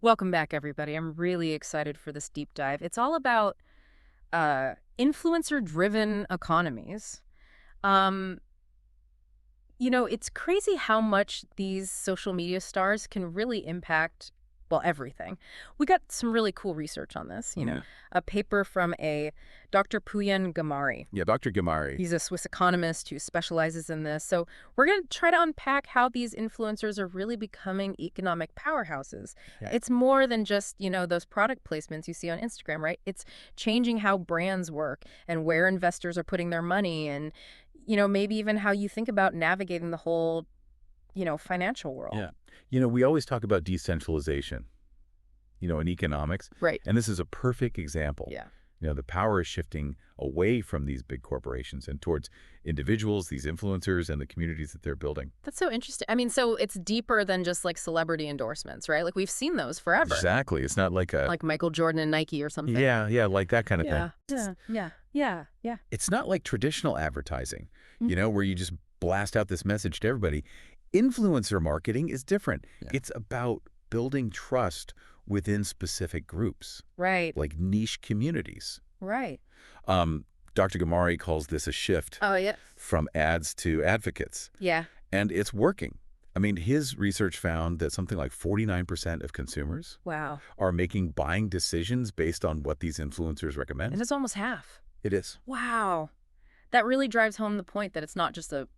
Welcome back, everybody. I'm really excited for this deep dive. It's all about influencer-driven economies. Um, it's crazy how much these social media stars can really impact, well, everything. We got some really cool research on this, Oh, yeah. a paper from a Dr. Pooyan Ghamari. Yeah, Dr. Ghamari. He's a Swiss economist who specializes in this. So we're going to try to unpack how these influencers are really becoming economic powerhouses. Yeah. It's more than just, those product placements you see on Instagram, right? It's changing how brands work and where investors are putting their money and, maybe even how you think about navigating the whole, financial world. Yeah. We always talk about decentralization, in economics. Right. And this is a perfect example. Yeah. The power is shifting away from these big corporations and towards individuals, these influencers, and the communities that they're building. That's so interesting. I mean, so it's deeper than just like celebrity endorsements, right? Like we've seen those forever. Exactly. It's not like Like Michael Jordan and Nike or something. Yeah, like that kind of Yeah. thing. Yeah. It's not like traditional advertising, Mhm. where you just blast out this message to everybody. Influencer marketing is different. Yeah. It's about building trust within specific groups, Right. like niche communities. Right. Dr. Ghamari calls this a shift Oh, yeah. from ads to advocates, Yeah. and it's working. I mean, his research found that something like 49% of consumers Wow. are making buying decisions based on what these influencers And recommend. it's almost half. It is. Wow. That really drives home the point that it's not just a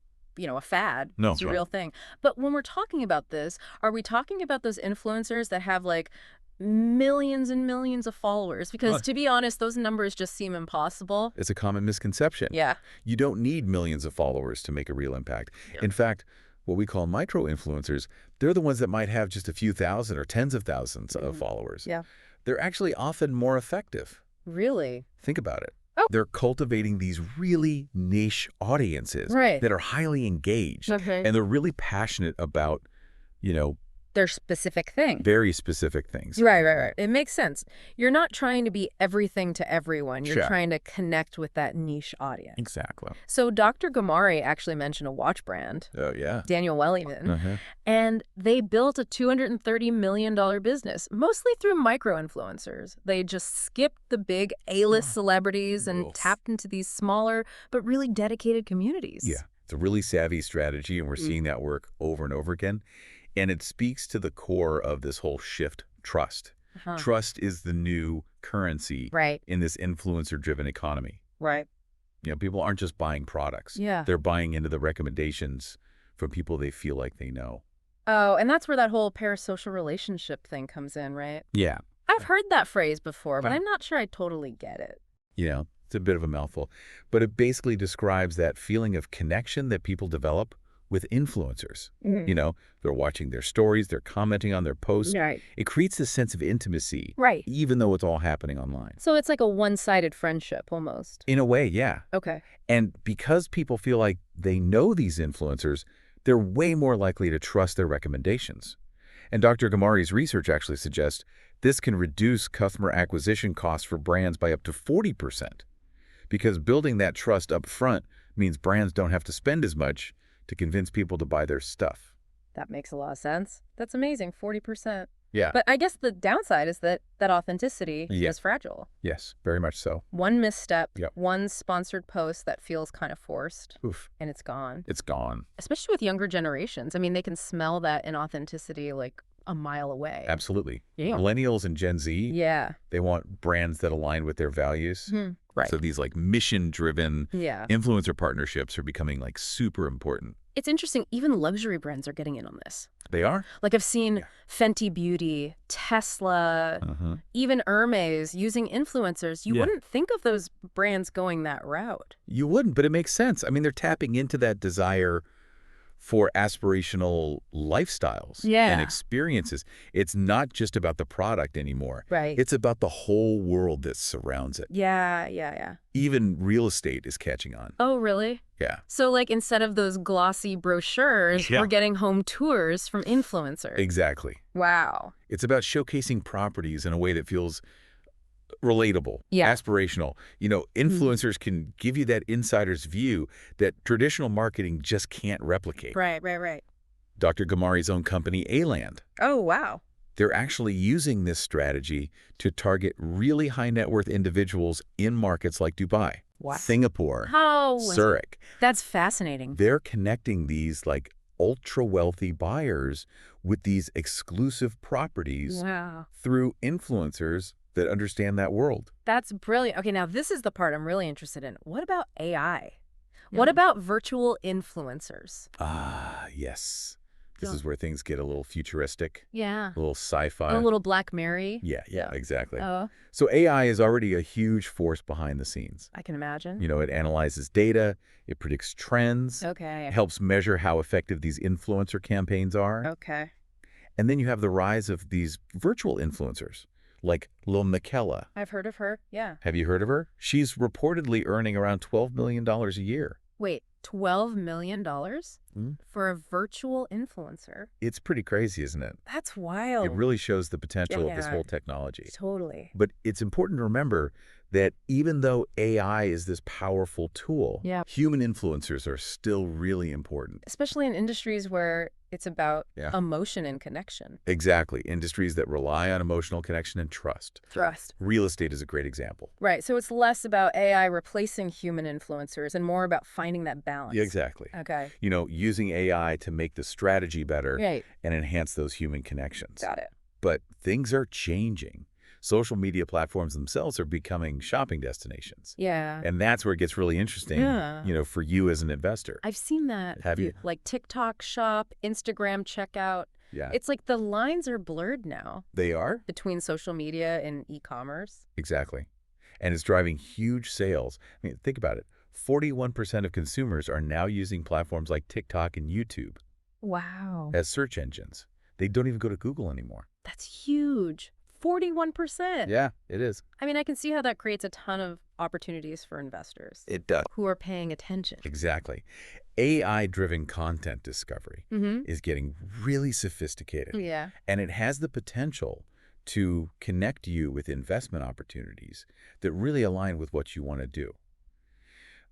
fad. No, It's a right. real thing. But when we're talking about this, are we talking about those influencers that have like millions and millions of followers? Because Right. to be honest, those numbers just seem impossible. It's a common misconception. Yeah. You don't need millions of followers to make a real impact. Yeah. In fact, what we call micro-influencers, they're the ones that might have just a few thousand or tens of thousands of followers. Yeah. They're actually often more effective. Really? Think about it. Oh. They're cultivating these really niche audiences Right. that are highly engaged. Okay. And they're really passionate about, They're specific things. very specific things. Right. It makes sense. You're not trying to be everything to everyone. You're Sure. trying to connect with that niche audience. Exactly. So Dr. Ghamari actually mentioned a watch brand, Oh, yeah. Daniel Wellington, Uh-huh. and they built a $230 million business, mostly through micro-influencers. They just skipped the big A-list celebrities and Oof. tapped into these smaller but really dedicated communities. Yeah. It's a really savvy strategy, and we're Mm. seeing that work over and over again. And it speaks to the core of this whole shift, trust. Uh-huh. Trust is the new currency Right. in this influencer-driven economy. Right. People aren't just buying products. Yeah. They're buying into the recommendations from people they feel like they know. Oh, and that's where that whole parasocial relationship thing comes in, right? Yeah. I've heard that phrase before, but Right. I'm not sure I totally get it. It's a bit of a mouthful. But it basically describes that feeling of connection that people develop with influencers. They're watching their stories, they're commenting on their posts. Right. It creates this sense of intimacy, Right. even though it's all happening online. So it's like a one-sided friendship almost. In a way, yeah. Okay. And because people feel like they know these influencers, they're way more likely to trust their recommendations. And Dr. Ghamari's research actually suggests this can reduce customer acquisition costs for brands by up to 40%. Because building that trust up front means brands don't have to spend as much to convince people to buy their stuff. That makes a lot of sense. That's amazing, 40%. Yeah. But I guess the downside is that authenticity Yeah. is fragile. Yes, very much so. One misstep, Yep. one sponsored post that feels kind of forced, Oof. and it's gone. It's gone. Especially with younger generations. I mean, they can smell that inauthenticity like a mile away. Absolutely. Yeah. Millennials and Gen Z, Yeah. they want brands that align with their values. Right. So these like mission-driven Yeah. influencer partnerships are becoming like super important. It's interesting. Even luxury brands are getting in on this. They are? Like I've seen Yeah. Fenty Beauty, Tesla, Uh-huh. even Hermes using influencers. You Yeah. wouldn't think of those brands going that route. You wouldn't, but it makes sense. I mean, they're tapping into that desire for aspirational lifestyles and Yeah. experiences. It's not just about the product anymore. Right. It's about the whole world that surrounds it. Yeah. Even real estate is catching on. Oh, really? Yeah. So like instead of those glossy brochures, Yeah. we're getting home tours from influencers. Exactly. Wow. It's about showcasing properties in a way that feels relatable, Yeah. aspirational. Influencers can give you that insider's view that traditional marketing just can't replicate. Right. Dr. Ghamari's own company, A.LAND, Oh, wow. They're actually using this strategy to target really high net worth individuals in markets like Dubai, What? Singapore, Oh, Zurich. that's fascinating. They're connecting these like ultra wealthy buyers with these exclusive properties Wow. through influencers that understand that world. That's brilliant. Okay, now this is the part I'm really interested in. What about AI? What Yeah. about virtual influencers? Ah, yes. This Yeah. is where things get a little futuristic, Yeah. a little A sci-fi. little Black Mirror. Yeah, exactly. Oh, So AI is already a huge force behind the scenes. I can imagine. You know, it analyzes data, it predicts trends, Okay. helps measure how effective these influencer campaigns are. Okay. And then you have the rise of these virtual influencers, like Lil Miquela. I've heard of her. Yeah. Have you heard of her? She's reportedly earning around $12 million a year. Wait, $12 million Hmm? for a virtual influencer? It's pretty crazy, isn't it? That's It wild. really shows the potential of this Yeah. whole technology. Totally. But it's important to remember that even though AI is this powerful tool, Yeah. human influencers are still really important. Especially in industries where it's about Yeah. emotion and connection. Exactly. Industries that rely on emotional connection and trust. Trust. Real estate is a great example. Right. So it's less about AI replacing human influencers and more about finding that balance. Yeah, exactly. Okay. You know, using AI to make the strategy better Right. and enhance those human connections. Got it. But things are changing. Social media platforms themselves are becoming shopping destinations. Yeah. And that's where it gets really interesting, Yeah. you know, for you as an investor. I've seen that. Have you? Like TikTok shop, Instagram checkout. Yeah. It's like the lines are blurred now They are? between social media and e-commerce. Exactly. And it's driving huge sales. I mean, think about it. 41% of consumers are now using platforms like TikTok and YouTube Wow. as search engines. They don't even go to Google anymore. That's huge. 41%. Yeah, it is. I mean, I can see how that creates a ton of opportunities for investors It does. who are paying attention. Exactly. AI-driven content discovery Mm-hmm. is getting really sophisticated, Yeah. and it has the potential to connect you with investment opportunities that really align with what you want to do.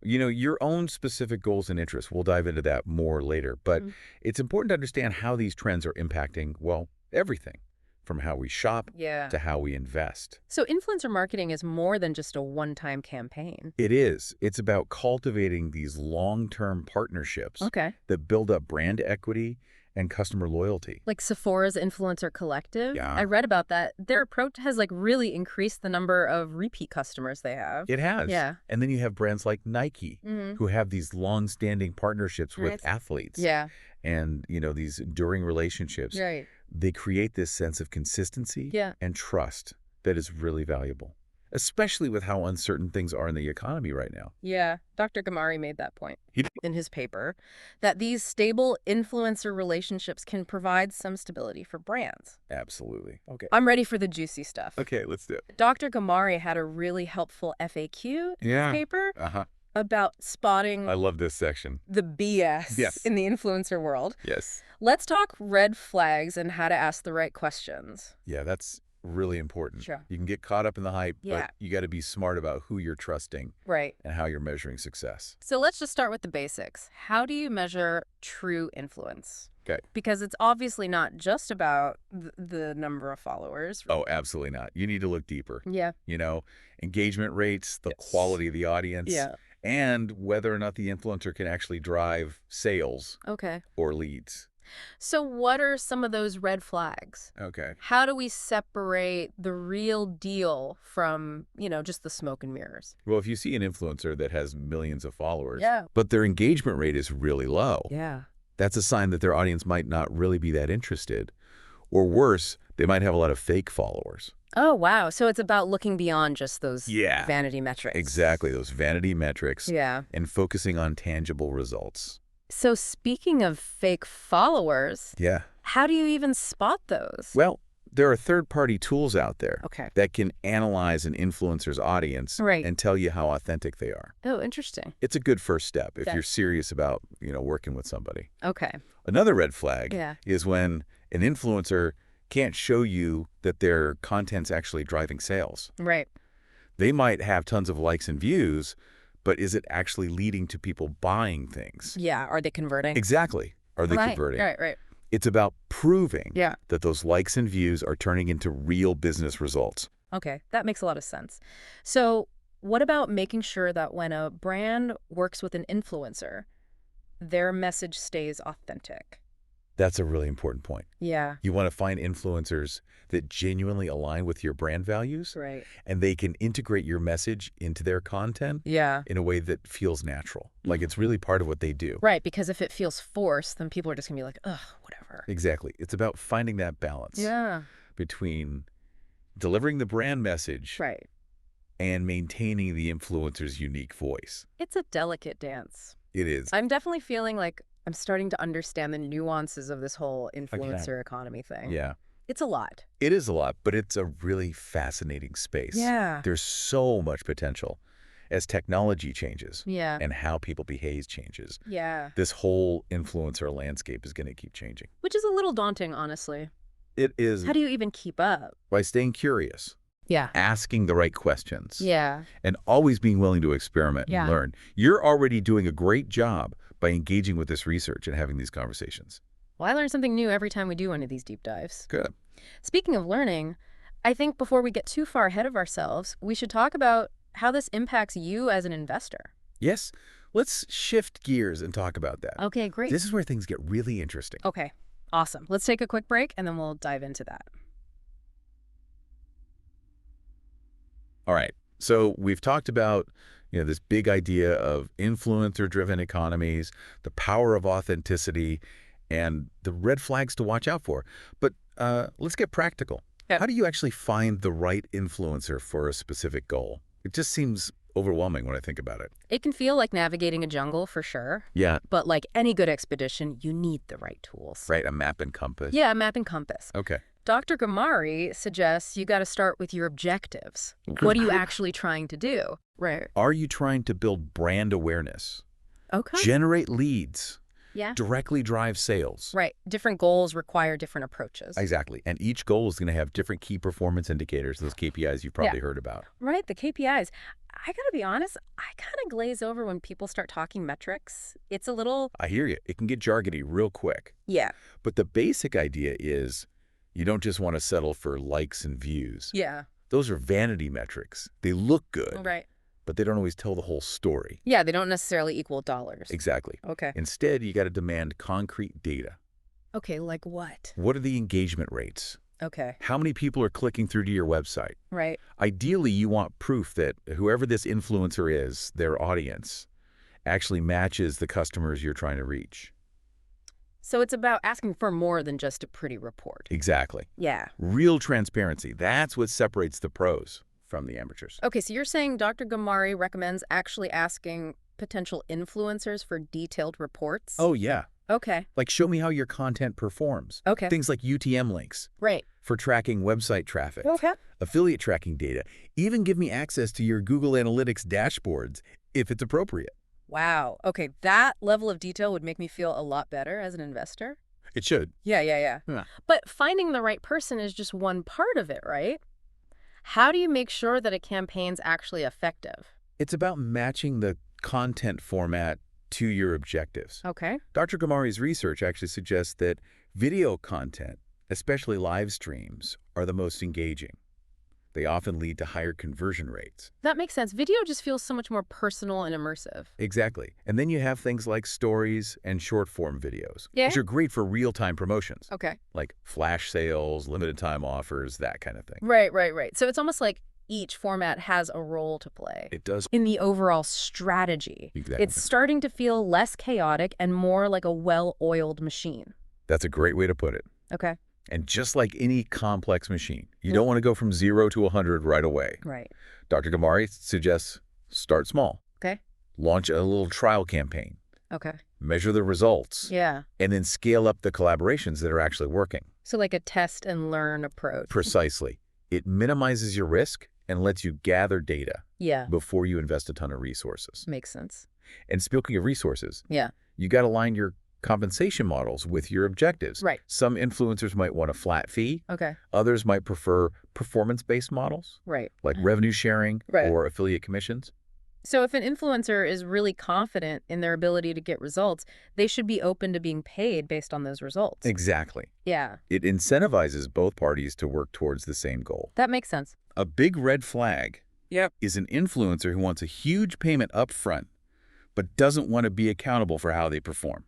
You know, your own specific goals and interests, we'll dive into that more later, but it's important to understand how these trends are impacting, well, everything, from how we shop Yeah. to how we invest. So influencer marketing is more than just a one-time campaign. It is. It's about cultivating these long-term partnerships Okay. that build up brand equity and customer loyalty. Like Sephora's Influencer Collective. Yeah. I read about that. Their approach has like really increased the number of repeat customers they have. It has. Yeah. And then you have brands like Nike, Mm-hmm. who have these long-standing partnerships with Right. athletes. Yeah. And, you know, these enduring relationships. Right. They create this sense of consistency Yeah. and trust that is really valuable, especially with how uncertain things are in the economy right now. Yeah. Dr. Ghamari made that point He did. in his paper that these stable influencer relationships can provide some stability for brands. Absolutely. Okay. I'm ready for the juicy stuff. Okay, let's do it. Dr. Ghamari had a really helpful FAQ in Yeah. his paper Uh-huh. about spotting I love this section. the BS Yes. in the influencer world. Yes. Let's talk red flags and how to ask the right questions. Yeah, that's really important. Sure. You can get caught up in the hype, Yeah. but you got to be smart about who you're trusting Right. and how you're measuring success. So let's just start with the basics. How do you measure true influence? Okay. Because it's obviously not just about the number of followers. Oh, absolutely not. You need to look deeper. Yeah. You know, engagement rates, the Yes. quality of the audience, Yeah. and whether or not the influencer can actually drive sales Okay. or leads. So what are some of those red flags? Okay. How do we separate the real deal from, just the smoke and mirrors? Well, if you see an influencer that has millions of followers, Yeah. but their engagement rate is really low, Yeah. that's a sign that their audience might not really be that interested. Or worse, they might have a lot of fake followers. Oh, wow. So it's about looking beyond just those Yeah. vanity metrics. Exactly, those vanity metrics, Yeah. and focusing on tangible results. So speaking of fake followers, Yeah. how do you even spot those? Well, there are third-party tools out there Okay. that can analyze an influencer's audience Right. and tell you how authentic they are. Oh, interesting. It's a good first step if Yeah. you're serious about, working with somebody. Okay. Another red flag Yeah. is when an influencer can't show you that their content's actually driving sales. Right. They might have tons of likes and views, but is it actually leading to people buying things? Yeah. Are they converting? Exactly. Are they Right. converting? Right. Right. It's about proving Yeah. that those likes and views are turning into real business results. Okay, that makes a lot of sense. So, what about making sure that when a brand works with an influencer, their message stays authentic? That's a really important point. Yeah, You want to find influencers that genuinely align with your brand values, right. and they can integrate your message into their content Yeah. in a way that feels natural. Like it's really part of what they do. Right, because if it feels forced, then people are just gonna be like, ugh, whatever. Exactly. It's about finding that balance Yeah. between delivering the brand message Right. and maintaining the influencer's unique voice. It's a delicate dance. It is. I'm definitely feeling like I'm starting to understand the nuances of this whole I can. influencer economy thing. Yeah. It's a lot. It is a lot, but it's a really fascinating space. Yeah. There's so much potential as technology changes Yeah. and how people behave changes. Yeah. This whole influencer landscape is going to keep changing. Which is a little daunting, honestly. It is How do you even keep up? by staying curious, Yeah. asking the right questions, Yeah. and always being willing to experiment Yeah. and learn. You're already doing a great job by engaging with this research and having these conversations. Well, I learn something new every time we do one of these deep dives. Good. Speaking of learning, I think before we get too far ahead of ourselves, we should talk about how this impacts you as an investor. Yes, let's shift gears and talk about that. Okay, great. This is where things get really interesting. Okay, awesome. Let's take a quick break and then we'll dive into that. All right. So we've talked about, this big idea of influencer-driven economies, the power of authenticity, and the red flags to watch out for. But let's get practical. Yeah. How do you actually find the right influencer for a specific goal? It just seems overwhelming when I think about it. It can feel like navigating a jungle for sure, Yeah, but like any good expedition, you need the right tools. right. A map and compass. Yeah, a map and compass. Okay. Dr. Ghamari suggests you got to start with your objectives. What are you actually trying to do? Right. Are you trying to build brand awareness, Okay. generate leads, Yeah. directly drive sales? Right. Different goals require different approaches. Exactly. And each goal is going to have different key performance indicators, those KPIs you've probably heard about. Right, the KPIs. I gotta be honest, I kind of glaze over when people start talking metrics. It's a little... I hear you. It can get jargony real quick. Yeah. But the basic idea is you don't just want to settle for likes and views. Yeah. Those are vanity metrics. They look good, Right. but they don't always tell the whole story. Yeah, they don't necessarily equal dollars. Exactly. Okay. Instead, you got to demand concrete data. Okay, like what? What are the engagement rates? Okay. How many people are clicking through to your website? Right. Ideally, you want proof that whoever this influencer is, their audience, actually matches the customers you're trying to reach. So it's about asking for more than just a pretty report. Exactly. Yeah. Real transparency. That's what separates the pros from the amateurs. Okay, so you're saying Dr. Ghamari recommends actually asking potential influencers for detailed reports? Oh, yeah. Okay. Like, show me how your content performs. Okay. Things like UTM links Right. for tracking website traffic, Okay. affiliate tracking data. Even give me access to your Google Analytics dashboards if it's appropriate. Wow. Okay, that level of detail would make me feel a lot better as an investor. It should. Yeah. Yeah. But finding the right person is just one part of it, right? How do you make sure that a campaign's actually effective? It's about matching the content format to your objectives. Okay. Dr. Ghamari's research actually suggests that video content, especially live streams, are the most engaging. They often lead to higher conversion rates. That makes sense. Video just feels so much more personal and immersive. Exactly. And then you have things like stories and short-form videos, Yeah. which are great for real-time promotions, Okay. like flash sales, limited-time offers, that kind of thing. Right. So it's almost like each format has a role to play It does. in the overall strategy. Exactly. It's starting to feel less chaotic and more like a well-oiled machine. That's a great way to put it. Okay. And just like any complex machine, you don't want to go from 0 to 100 right away. Right. Dr. Ghamari suggests start small. Okay. Launch a little trial campaign. Okay. Measure the results. Yeah. And then scale up the collaborations that are actually working. So like a test and learn approach. Precisely. It minimizes your risk and lets you gather data Yeah. before you invest a ton of resources. Makes sense. And speaking of resources, Yeah. you got to align your compensation models with your objectives. Right. Some influencers might want a flat fee. Okay. Others might prefer performance-based models, Right. like revenue sharing Right. or affiliate commissions. So if an influencer is really confident in their ability to get results, they should be open to being paid based on those results. Exactly. Yeah, It incentivizes both parties to work towards the same goal. that makes sense. A big red flag is an influencer who wants a huge payment up front, but doesn't want to be accountable for how they perform.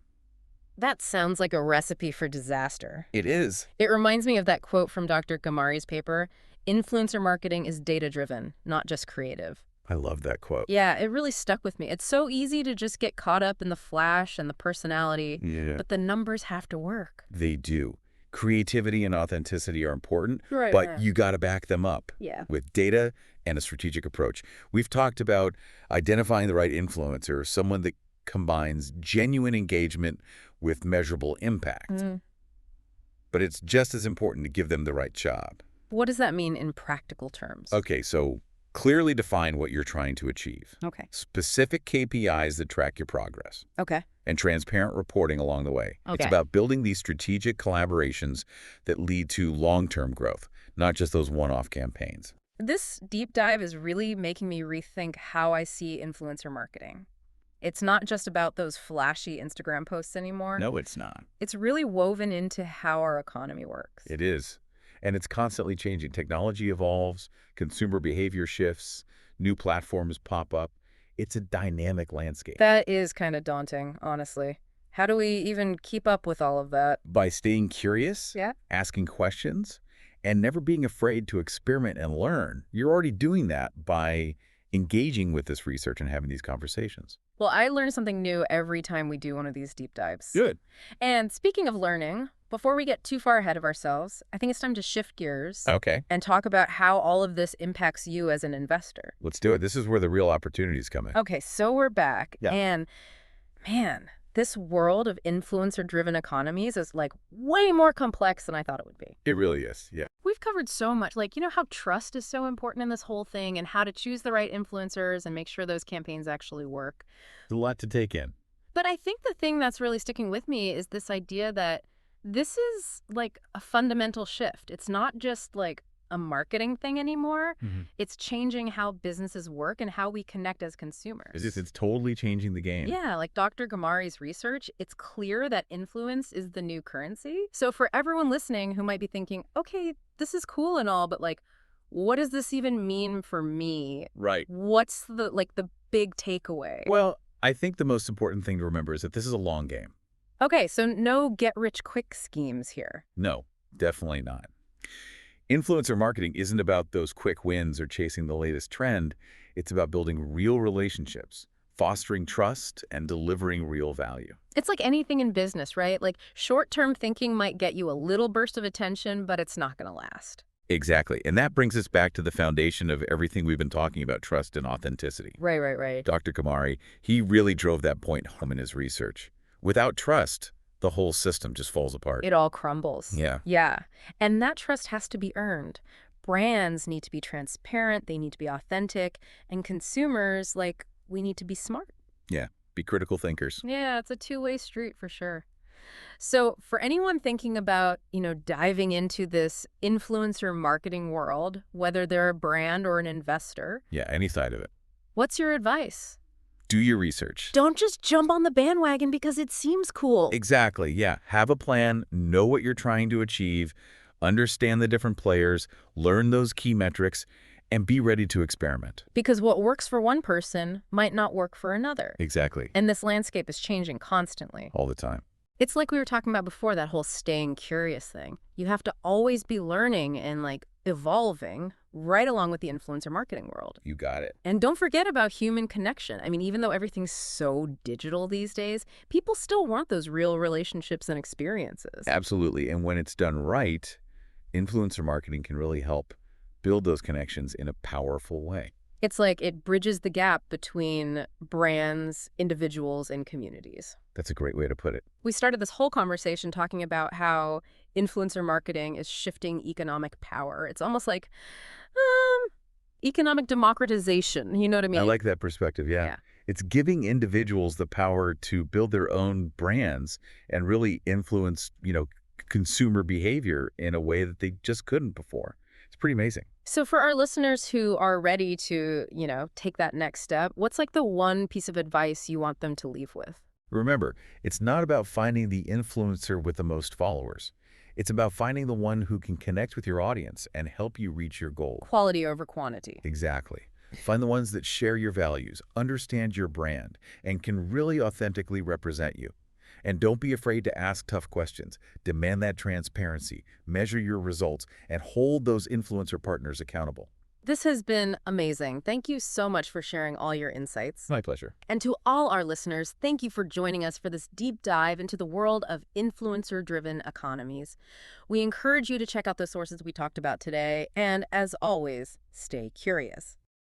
That sounds like a recipe for disaster. It is. It reminds me of that quote from Dr. Ghamari's paper, "Influencer marketing is data-driven, not just creative." I love that quote. Yeah, it really stuck with me. It's so easy to just get caught up in the flash and the personality, Yeah. but the numbers have to work. They do. Creativity and authenticity are important, Right, but right. you got to back them up Yeah. with data and a strategic approach. We've talked about identifying the right influencer, someone that combines genuine engagement with measurable impact. Mm. But it's just as important to give them the right job. What does that mean in practical terms? Okay, so clearly define what you're trying to achieve. Okay. Specific KPIs that track your progress. Okay. And transparent reporting along the way. It's Okay. about building these strategic collaborations that lead to long-term growth, not just those one-off campaigns. This deep dive is really making me rethink how I see influencer marketing. It's not just about those flashy Instagram posts anymore. No, it's not. It's really woven into how our economy works. It is. And it's constantly changing. Technology evolves, consumer behavior shifts, new platforms pop up. It's a dynamic landscape. That is kind of daunting, honestly. How do we even keep up with all of that? By staying curious, Yeah. asking questions, and never being afraid to experiment and learn. You're already doing that by engaging with this research and having these conversations. Well, I learn something new every time we do one of these deep dives. Good. And speaking of learning, before we get too far ahead of ourselves, I think it's time to shift gears Okay. and talk about how all of this impacts you as an investor. Let's do it. This is where the real opportunities come in. Okay, so we're back. Yeah. And man, this world of influencer-driven economies is like way more complex than I thought it would be. It really is. Yeah. We've covered so much, like, you know how trust is so important in this whole thing and how to choose the right influencers and make sure those campaigns actually work. There's a lot to take in. But I think the thing that's really sticking with me is this idea that this is like a fundamental shift. It's not just like a marketing thing anymore. It's changing how businesses work and how we connect as consumers. It's totally changing the game. Yeah, like Dr. Ghamari's research, it's clear that influence is the new currency. So for everyone listening who might be thinking, okay, this is cool and all, but like, what does this even mean for me? Right. What's the big takeaway? Well, I think the most important thing to remember is that this is a long game. Okay, so no get-rich-quick schemes here. No, definitely not. Influencer marketing isn't about those quick wins or chasing the latest trend. It's about building real relationships, fostering trust, and delivering real value. It's like anything in business, right? Like short-term thinking might get you a little burst of attention, but it's not going to last. Exactly. And that brings us back to the foundation of everything we've been talking about, trust and authenticity. Right. Dr. Ghamari, he really drove that point home in his research. Without trust, the whole system just falls apart. It all crumbles. Yeah. Yeah. And that trust has to be earned. Brands need to be transparent, they need to be authentic, and consumers, like, we need to be smart. Yeah. Be critical thinkers. Yeah, it's a two-way street for sure. So for anyone thinking about, diving into this influencer marketing world, whether they're a brand or an investor, Yeah, any side of it. what's your advice? Do your research. Don't just jump on the bandwagon because it seems cool. Exactly, yeah. Have a plan, know what you're trying to achieve, understand the different players, learn those key metrics, and be ready to experiment. Because what works for one person might not work for another. Exactly. And this landscape is changing constantly. All the time. It's like we were talking about before, that whole staying curious thing. You have to always be learning and evolving right along with the influencer marketing world. You got it. And don't forget about human connection. I mean, even though everything's so digital these days, people still want those real relationships and experiences. Absolutely. And when it's done right, influencer marketing can really help build those connections in a powerful way. It's like it bridges the gap between brands, individuals, and communities. That's a great way to put it. We started this whole conversation talking about how influencer marketing is shifting economic power. It's almost like economic democratization. You know what I mean? I like that perspective, yeah. It's giving individuals the power to build their own brands and really influence, consumer behavior in a way that they just couldn't before. It's pretty amazing. So for our listeners who are ready to, take that next step, what's like the one piece of advice you want them to leave with? Remember, it's not about finding the influencer with the most followers. It's about finding the one who can connect with your audience and help you reach your goal. Quality over quantity. Exactly. Find the ones that share your values, understand your brand, and can really authentically represent you. And don't be afraid to ask tough questions. Demand that transparency, measure your results, and hold those influencer partners accountable. This has been amazing. Thank you so much for sharing all your insights. My pleasure. And to all our listeners, thank you for joining us for this deep dive into the world of influencer-driven economies. We encourage you to check out the sources we talked about today, and as always, stay curious.